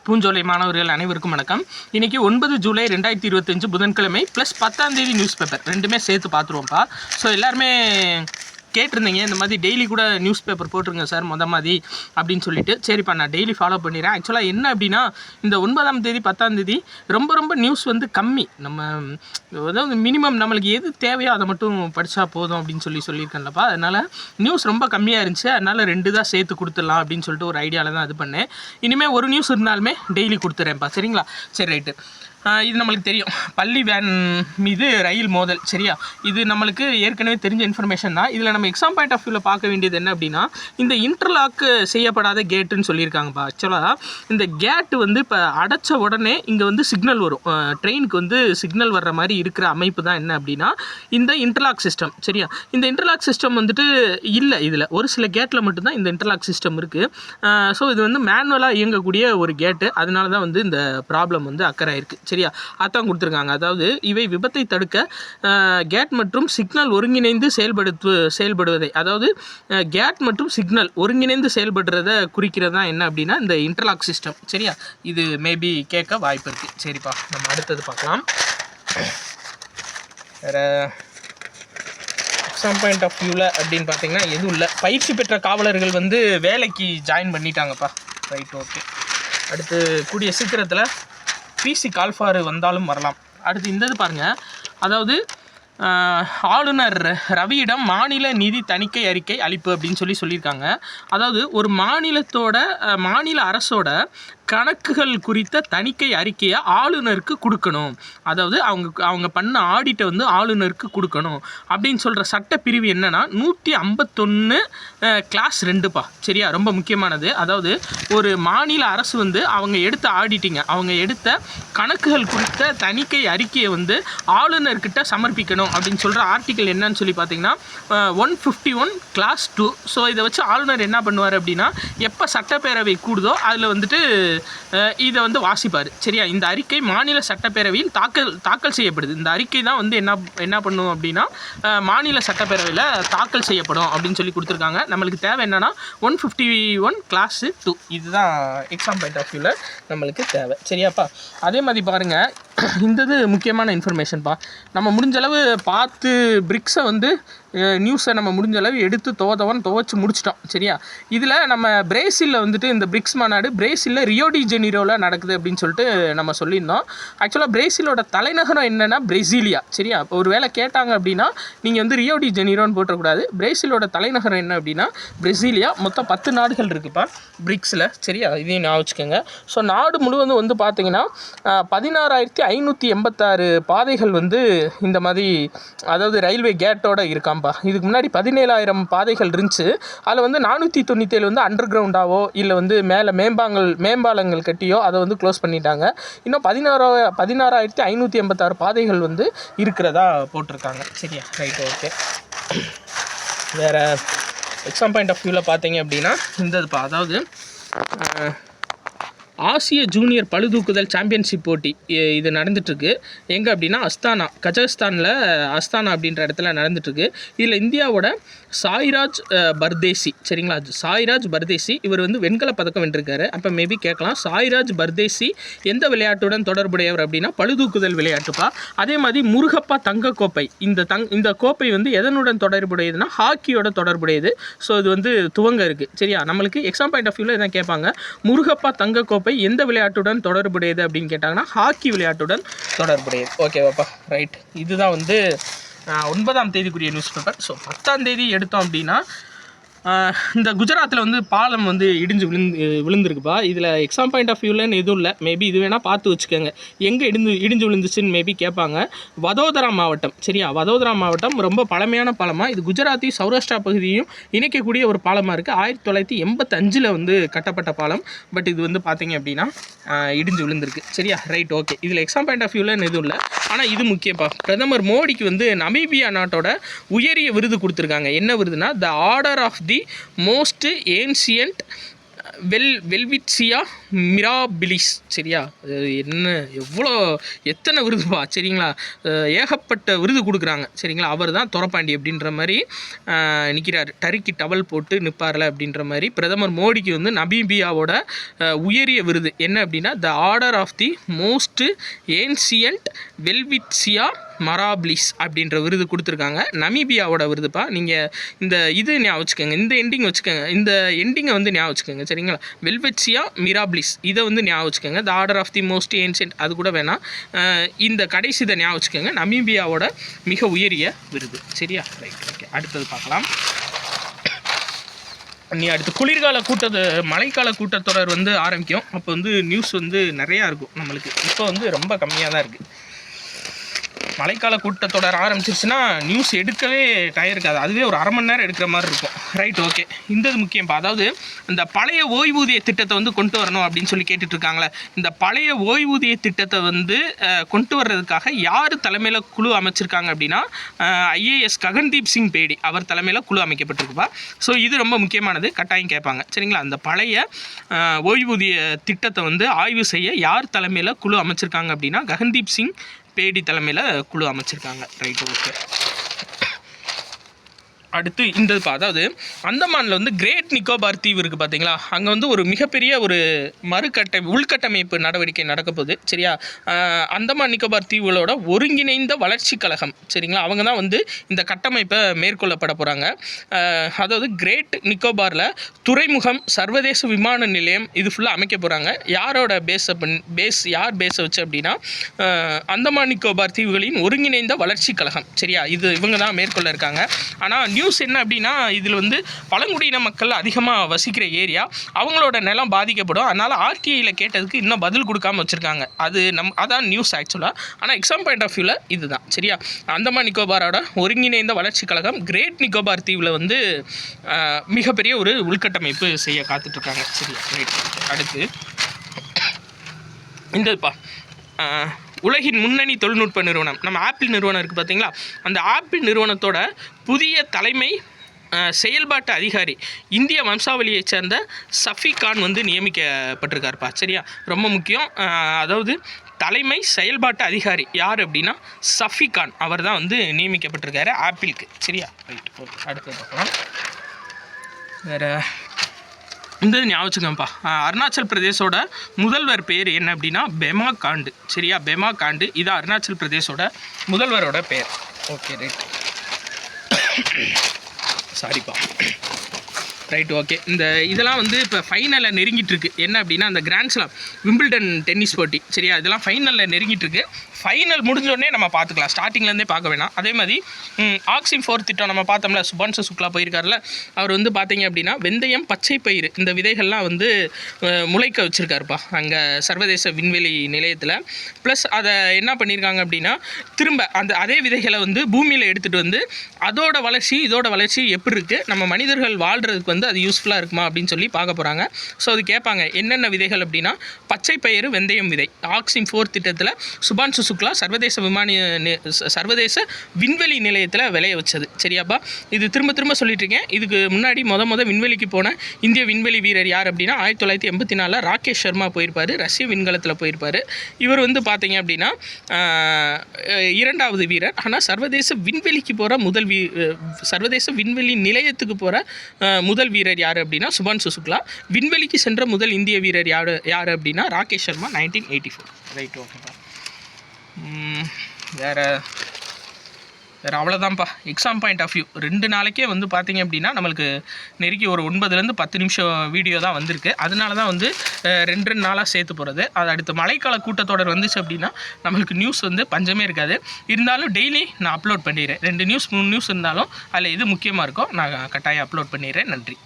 பூஞ்சோலை மாணவர்கள் அனைவருக்கும் வணக்கம். இன்றைக்கி 9 ஜூலை 2025 புதன்கிழமை ப்ளஸ் 10ஆம் தேதி நியூஸ் பேப்பர் ரெண்டுமே சேர்த்து பார்த்துருவோம்ப்பா. ஸோ எல்லாருமே கேட்டிருந்தீங்க, இந்த மாதிரி டெய்லி கூட நியூஸ் பேப்பர் போட்டுருங்க சார் மாதிரி அப்படின்னு சொல்லிட்டு. சரிப்பா, நான் டெய்லி ஃபாலோ பண்ணிடுறேன். ஆக்சுவலாக என்ன அப்படின்னா, இந்த 9ஆம் தேதி 10ஆம் தேதி ரொம்ப நியூஸ் வந்து கம்மி. நம்ம அதாவது மினிமம் நம்மளுக்கு எது தேவையோ அதை மட்டும் படித்தா போதும் அப்படின்னு சொல்லியிருக்கேன்லப்பா. அதனால் நியூஸ் ரொம்ப கம்மியாக இருந்துச்சு. அதனால் 2 தான் சேர்த்து கொடுத்துடலாம் அப்படின்னு சொல்லிட்டு ஒரு ஐடியாவில் தான் இது பண்ணேன். இனிமேல் ஒரு நியூஸ் இருந்தாலுமே டெய்லி கொடுத்துட்றேன்ப்பா. சரிங்களா? சரி, ரைட்டு. இது நம்மளுக்கு தெரியும், பள்ளி வேன் மீது ரயில் மோதல். சரியா? இது நம்மளுக்கு ஏற்கனவே தெரிஞ்ச இன்ஃபர்மேஷன் தான். இதில் நம்ம எக்ஸாம் பாயிண்ட் ஆஃப் வியூவில் பார்க்க வேண்டியது என்ன அப்படின்னா, இந்த இன்டர்லாக் செய்யப்படாத கேட்டுன்னு சொல்லியிருக்காங்கப்பா. ஆக்சுவலாக இந்த கேட்டு வந்து இப்போ அடைச்ச உடனே இங்கே வந்து சிக்னல் வரும். ட்ரெயினுக்கு வந்து சிக்னல் வர்ற மாதிரி இருக்கிற அமைப்பு தான் என்ன அப்படின்னா இந்த இன்டர்லாக் சிஸ்டம். சரியா? இந்த இன்டர்லாக் சிஸ்டம் வந்துட்டு இல்லை, இதில் ஒரு சில கேட்டில் மட்டும்தான் இந்த இன்டர்லாக் சிஸ்டம் இருக்குது. ஸோ இது வந்து மேனுவலாக இயங்கக்கூடிய ஒரு கேட்டு. அதனால தான் வந்து இந்த ப்ராப்ளம் வந்து அக்கறாயிருக்கு. சரியா? அதான் கொடுத்துருக்காங்க. அதாவது இவை விபத்தை தடுக்க கேட் மற்றும் சிக்னல் ஒருங்கிணைந்து செயல்படுவதை, அதாவது கேட் மற்றும் சிக்னல் ஒருங்கிணைந்து செயல்படுறத குறிக்கிறதா என்ன அப்படின்னா இந்த இன்டர்லாக் சிஸ்டம். சரியா? இது மேபி கேட்க வாய்ப்பு இருக்குது. சரிப்பா, நம்ம அடுத்தது பார்க்கலாம். வேறு எக்ஸாம் பாயிண்ட் ஆஃப் வியூவில் அப்படின்னு பார்த்தீங்கன்னா எதுவும் இல்லை. பயிற்சி பெற்ற காவலர்கள் வந்து வேலைக்கு ஜாயின் பண்ணிட்டாங்கப்பா. Right, okay. அடுத்து கூடிய சீக்கிரத்தில் பிசி கால்ஃபார் வந்தாலும் வரலாம். அடுத்து இந்த இது பாருங்கள். அதாவது ஆளுநர் ரவியிடம் மாநில நிதி தணிக்கை அறிக்கை அளிப்பு அப்படின்னு சொல்லியிருக்காங்க. அதாவது ஒரு மாநில அரசோட கணக்குகள் குறித்த தணிக்கை அறிக்கையை ஆளுநருக்கு கொடுக்கணும். அதாவது அவங்க பண்ண ஆடிட்டை வந்து ஆளுநருக்கு கொடுக்கணும் அப்படின்னு சொல்கிற சட்டப்பிரிவு என்னென்னா 151 கிளாஸ் 2பா. சரியா? ரொம்ப முக்கியமானது. அதாவது ஒரு மாநில அரசு வந்து அவங்க எடுத்த ஆடிட்டிங்க, அவங்க எடுத்த கணக்குகள் குறித்த தணிக்கை அறிக்கையை வந்து ஆளுநர்கிட்ட சமர்ப்பிக்கணும் அப்படின்னு சொல்கிற ஆர்டிக்கல் என்னன்னு சொல்லி பார்த்தீங்கன்னா 151 கிளாஸ் 2. ஸோ இதை வச்சு ஆளுநர் என்ன பண்ணுவார் அப்படின்னா, எப்போ சட்டப்பேரவை கூடுதோ அதில் வந்துட்டு இதை வந்து வாசிப்பார். சரியா? இந்த அறிக்கை மாநில சட்டப்பேரவையில் தாக்கல் செய்யப்படுது. இந்த அறிக்கை தான் வந்து என்ன பண்ணும் அப்படின்னா மாநில சட்டப்பேரவையில் தாக்கல் செய்யப்படும் அப்படின்னு சொல்லி கொடுத்துருக்காங்க. நம்மளுக்கு தேவை என்னென்னா 151 கிளாஸ் 2. இதுதான் எக்ஸாம் பாயிண்ட் ஆஃப் வியூவில் நம்மளுக்கு தேவை. சரியாப்பா? அதே மாதிரி பாருங்கள், இந்த இது முக்கியமான இன்ஃபர்மேஷன்ப்பா. நம்ம முடிஞ்சளவு பார்த்து பிரிக்ஸை வந்து நியூஸை நம்ம முடிஞ்சளவு எடுத்து துவச்சி முடிச்சிட்டோம். சரியா? இதில் நம்ம பிரேசிலில் வந்துட்டு இந்த பிரிக்ஸ் மாநாடு பிரேசிலில் ரியோ டி ஜெனீரோவில் நடக்குது அப்படின்னு சொல்லிட்டு நம்ம சொல்லியிருந்தோம். ஆக்சுவலாக பிரேசிலோட தலைநகரம் என்னென்னா பிரேசிலியா. சரியா? இப்போ ஒரு வேளை கேட்டாங்க அப்படின்னா நீங்கள் வந்து ரியோ டி ஜெனீரோன்னு போட்டக்கூடாது. பிரேசிலோட தலைநகரம் என்ன அப்படின்னா பிரேசிலியா. மொத்தம் 10 நாடுகள் இருக்குப்பா பிரிக்ஸில். சரியா? இதையும் நான் வச்சுக்கோங்க. ஸோ நாடு முழுவதும் வந்து பார்த்தீங்கன்னா 16,586 பாதைகள் வந்து இந்த மாதிரி, அதாவது ரயில்வே கேட்டோட இருக்காம்பா. இதுக்கு முன்னாடி 17,000 பாதைகள் இருந்துச்சு. அதில் வந்து 497 வந்து அண்டர் கிரவுண்டாவோ இல்லை வந்து மேலே மேம்பாலங்கள் கட்டியோ அதை வந்து க்ளோஸ் பண்ணிட்டாங்க. இன்னும் 16,586 பாதைகள் வந்து இருக்கிறதா போட்டிருக்காங்க. சரியா? Right, okay. வேறு எக்ஸாம் பாயிண்ட் ஆஃப் வியூவில் பார்த்தீங்க அப்படின்னா இந்த இதுப்பா. அதாவது ஆசிய ஜூனியர் பளுதூக்குதல் சாம்பியன்ஷிப் போட்டி இது நடந்துகிட்ருக்கு. எங்கே அப்படின்னா அஸ்தானா, கஜகஸ்தானில் அஸ்தானா அப்படின்ற இடத்துல நடந்துகிட்ருக்கு. இதில் இந்தியாவோட சாய்ராஜ் பர்தேசி. சரிங்களா? சாய்ராஜ் பர்தேசி இவர் வந்து வெண்கலப் பதக்கம் வென்றிருக்காரு. அப்போ மேபி கேட்கலாம், சாய்ராஜ் பர்தேசி எந்த விளையாட்டுடன் தொடர்புடையவர் அப்படின்னா பளுதூக்குதல் விளையாட்டுப்பா. அதே மாதிரி முருகப்பா தங்கக்கோப்பை, இந்த கோப்பை வந்து எதனுடன் தொடர்புடையதுன்னா ஹாக்கியோட தொடர்புடையது. ஸோ இது வந்து துவங்க இருக்குது. சரியா? நம்மளுக்கு எக்ஸாம் பாயிண்ட் ஆஃப் வியூவில் இதான் கேட்பாங்க, முருகப்பா தங்கக்கோப்பை எந்த விளையாட்டுடன் தொடர்புடையது அப்படின்னு கேட்டாங்கன்னா ஹாக்கி விளையாட்டுடன் தொடர்புடையது. ஓகேவாப்பா? ரைட். இதுதான் வந்து 9ஆம் தேதிக்குரிய நியூஸ் பேப்பர். ஸோ 10ஆம் தேதி எடுத்தோம் அப்படின்னா இந்த குஜராத்தில் வந்து பாலம் வந்து விழுந்துருக்குப்பா. இதில் எக்ஸாம் பாயிண்ட் ஆஃப் வியூலன்னு எதுவும் இல்லை. மேபி இது வேணால் பார்த்து வச்சுக்கோங்க, எங்கே இடிஞ்சு விழுந்துச்சுன்னு மேபி கேட்பாங்க. வதோதரா மாவட்டம். சரியா? வதோதரா மாவட்டம் ரொம்ப பழமையான பாலமாக, இது குஜராத்தையும் சௌராஷ்டிரா பகுதியும் இணைக்கக்கூடிய ஒரு பாலமாக இருக்குது. 1985 வந்து கட்டப்பட்ட பாலம். பட் இது வந்து பார்த்தீங்க அப்படின்னா இடிஞ்சு விழுந்திருக்கு. சரியா? Right, okay. இதில் எக்ஸாம் பாயிண்ட் ஆஃப் வியூலன்னு எதுவும் இல்லை. ஆனால் இது முக்கியப்பா. பிரதமர் மோடிக்கு வந்து நமீபியா நாட்டோட உயரிய விருது கொடுத்துருக்காங்க. என்ன விருதுனா the order of the most ancient Welwitschia Mirabilis. சரியா, என்ன எத்தனை விருதுப்பா சரிங்களா, ஏகப்பட்ட விருது கொடுக்குறாங்க சரிங்களா. அவர் தான் துரப்பாண்டி அப்படின்ற மாதிரி நிற்கிறார். டர்க்கி டவல் போட்டு நிற்பார்ல அப்படின்ற மாதிரி. பிரதமர் மோடிக்கு வந்து நமீபியாவோட உயரிய விருது என்ன அப்படின்னா the order of the most ancient Welwitschia Mirabilis அப்படின்ற விருது கொடுத்துருக்காங்க. நமீபியாவோட விருதுப்பா. நீங்கள் இந்த இது ஞாபகம் வச்சுக்கோங்க, இந்த எண்டிங் வச்சுக்கோங்க, இந்த எண்டிங்கை வந்து ஞாபகம் வச்சுக்கோங்க சரிங்களா. வெல்வெட்சியா மிராபிலிஸ் இதை வந்து ஞாபகம் வச்சுக்கோங்க. The order of the most ancient அது கூட வேணாம், இந்த கடைசி இதை ஞாபகம் வச்சுக்கோங்க. நமீபியாவோட மிக உயரிய விருது. சரியா, ரைட், ஓகே. அடுத்தது பார்க்கலாம். நீ அடுத்து குளிர்கால மழைக்கால கூட்டத்தொடர் வந்து ஆரம்பிக்கும். அப்போ வந்து நியூஸ் வந்து நிறையா இருக்கும் நம்மளுக்கு. இப்போ வந்து ரொம்ப கம்மியாக தான் இருக்குது. மழைக்கால கூட்டத்தொடர் ஆரம்பிச்சிருச்சுன்னா நியூஸ் எடுக்கவே டயம் இருக்காது. அதுவே ஒரு அரை மணி நேரம் எடுக்கிற மாதிரி இருக்கும். Right, okay. இந்த முக்கியம்ப்பா. அதாவது இந்த பழைய ஓய்வூதிய திட்டத்தை வந்து கொண்டு வரணும் அப்படின்னு சொல்லி கேட்டுட்ருக்காங்களே. இந்த பழைய ஓய்வூதிய திட்டத்தை வந்து கொண்டு வர்றதுக்காக யார் தலைமையில் குழு அமைச்சிருக்காங்க அப்படின்னா ஐஏஎஸ் ககன்தீப் சிங் பேடி அவர் தலைமையில் குழு அமைக்கப்பட்டிருக்குப்பா. ஸோ இது ரொம்ப முக்கியமானது, கட்டாயம் கேட்பாங்க சரிங்களா. அந்த பழைய ஓய்வூதிய திட்டத்தை வந்து ஆய்வு செய்ய யார் தலைமையில் குழு அமைச்சிருக்காங்க அப்படின்னா ககன்தீப் சிங் பேடி தலைமையில் குழு அமைச்சிருக்காங்க. Right, okay. அடுத்து இந்தப்பா, அதாவது அந்தமானில் வந்து கிரேட் நிக்கோபார் தீவு இருக்குது பார்த்தீங்களா. அங்கே வந்து ஒரு மிகப்பெரிய ஒரு உள்கட்டமைப்பு நடவடிக்கை நடக்க போகுது சரியா. அந்தமான் நிக்கோபார் தீவுகளோட ஒருங்கிணைந்த வளர்ச்சி கழகம் சரிங்களா, அவங்க தான் வந்து இந்த கட்டமைப்பை மேற்கொள்ளப்பட போகிறாங்க. அதாவது கிரேட் நிக்கோபாரில் துறைமுகம், சர்வதேச விமான நிலையம் இது ஃபுல்லாக அமைக்க போகிறாங்க. யாரோட யார் பேஸை வச்சு அப்படின்னா அந்தமான் நிக்கோபார் தீவுகளின் ஒருங்கிணைந்த வளர்ச்சி கழகம் சரியா. இது இவங்க தான் மேற்கொள்ள இருக்காங்க. ஆனால் நியூஸ் என்ன அப்படின்னா இதில் வந்து பழங்குடியின மக்கள் அதிகமாக வசிக்கிற ஏரியா, அவங்களோட நிலம் பாதிக்கப்படும். அதனால் ஆர்டிஐயில் கேட்டதுக்கு இன்னும் பதில் கொடுக்காமல் வச்சுருக்காங்க. அதான் நியூஸ் ஆக்சுவலாக. ஆனால் எக்ஸாம் பாயிண்ட் ஆஃப் வியூவில் இதுதான் சரியா. அந்தமான் நிக்கோபாரோட ஒருங்கிணைந்த வளர்ச்சி கழகம் கிரேட் நிக்கோபார் தீவில் வந்து மிகப்பெரிய ஒரு உள்கட்டமைப்பு செய்ய காத்துட்ருக்காங்க சரியா. ரைட், அடுத்து இந்தப்பா, உலகின் முன்னணி தொழில்நுட்ப நிறுவனம் நம்ம ஆப்பிள் நிறுவனம் இருக்குது பார்த்தீங்களா. அந்த ஆப்பிள் நிறுவனத்தோட புதிய தலைமை செயல்பாட்டு அதிகாரி இந்திய வம்சாவளியை சேர்ந்த சஃபி கான் வந்து நியமிக்கப்பட்டிருக்காருப்பா சரியா. ரொம்ப முக்கியம். அதாவது தலைமை செயல்பாட்டு அதிகாரி யார் அப்படின்னா சஃபி கான் அவர் தான் வந்து நியமிக்கப்பட்டிருக்காரு ஆப்பிளுக்கு சரியா. Right, okay. அடுத்து பார்க்கலாம். வேறு இந்த ஞாபகம் வச்சுக்கோங்கப்பா. அருணாச்சல் பிரதேசோட முதல்வர் பேர் என்ன அப்படின்னா பெமா காண்டு சரியா. பெமா காண்டு இது அருணாச்சல் பிரதேசோட முதல்வரோட பேர். ஓகே, ரைட், சாரிப்பா. Right, okay. இதெல்லாம் வந்து இப்போ ஃபைனலில் நெருங்கிட்டுருக்கு. என்ன அப்படின்னா அந்த கிராண்ட் ஸ்லாம் விம்பிள்டன் டென்னிஸ் போட்டி சரியா, இதெல்லாம் ஃபைனலில் நெருங்கிட்டுருக்கு. ஃபைனல் முடிஞ்சோடனே நம்ம பார்த்துக்கலாம், ஸ்டார்டிங்லேருந்தே பார்க்க வேணாம். அதே மாதிரி ஆக்சிம் 4 திட்டம் நம்ம பார்த்தோம்ல, சுபான்ஷு சுக்லா போயிருக்காருல, அவர் வந்து பார்த்தீங்க அப்படின்னா வெந்தயம், பச்சை பயிறு இந்த விதைகள்லாம் வந்து முளைக்க வச்சுருக்காருப்பா அங்கே சர்வதேச விண்வெளி நிலையத்தில். ப்ளஸ் அதை என்ன பண்ணியிருக்காங்க அப்படின்னா திரும்ப அதே விதைகளை வந்து பூமியில் எடுத்துகிட்டு வந்து அதோட வளர்ச்சி இதோட வளர்ச்சி எப்படி இருக்குது, நம்ம மனிதர்கள் வாழ்கிறதுக்கு வந்து அது யூஸ்ஃபுல்லாக இருக்குமா அப்படின்னு சொல்லி பார்க்க போகிறாங்க. ஸோ அது கேட்பாங்க என்னென்ன விதைகள் அப்படின்னா பச்சை பயிறு, வெந்தயம் விதை. ஆக்சிம் 4 திட்டத்தில் சுபான்ஷு சுக்லா சர்வதேச விண்வெளி நிலையத்தில் விளைய வச்சது சரியாப்பா. இது திரும்ப சொல்லிட்டு இருக்கேன். இதுக்கு முன்னாடி விண்வெளிக்கு போன இந்திய விண்வெளி வீரர் யார் அப்படின்னா 1984 ராகேஷ் சர்மா போயிருப்பார், ரஷ்ய விண்கலத்தில் போயிருப்பார். இவர் வந்து பார்த்தீங்க அப்படின்னா 2வது வீரர். ஆனால் சர்வதேச விண்வெளிக்கு போகிற சர்வதேச விண்வெளி நிலையத்துக்கு போகிற முதல் வீரர் யார் அப்படின்னா சுபான்ஷு சுக்லா. விண்வெளிக்கு சென்ற முதல் இந்திய வீரர் யார் அப்படின்னா ராகேஷ் சர்மா 1984. ரைட், ஓகேப்பா. வேறு அவ்வளோதான்ப்பா. எக்ஸாம் பாயிண்ட் ஆஃப் வியூ 2 நாளைக்கே வந்து பார்த்திங்க அப்படின்னா நம்மளுக்கு நெருக்கி ஒரு 9லேருந்து 10 நிமிஷம் வீடியோ தான் வந்திருக்கு. அதனால தான் வந்து 2 நாளாக சேர்த்து போகிறது. அது அடுத்து மழைக்கால கூட்டத்தொடர் வந்துச்சு அப்படின்னா நம்மளுக்கு நியூஸ் வந்து பஞ்சமே இருக்காது. இருந்தாலும் டெய்லி நான் அப்லோட் பண்ணிடுறேன். 2 நியூஸ் 3 நியூஸ் இருந்தாலும் அதில் எது முக்கியமாக இருக்கோ நான் கட்டாயம் அப்லோட் பண்ணிடுறேன். நன்றி.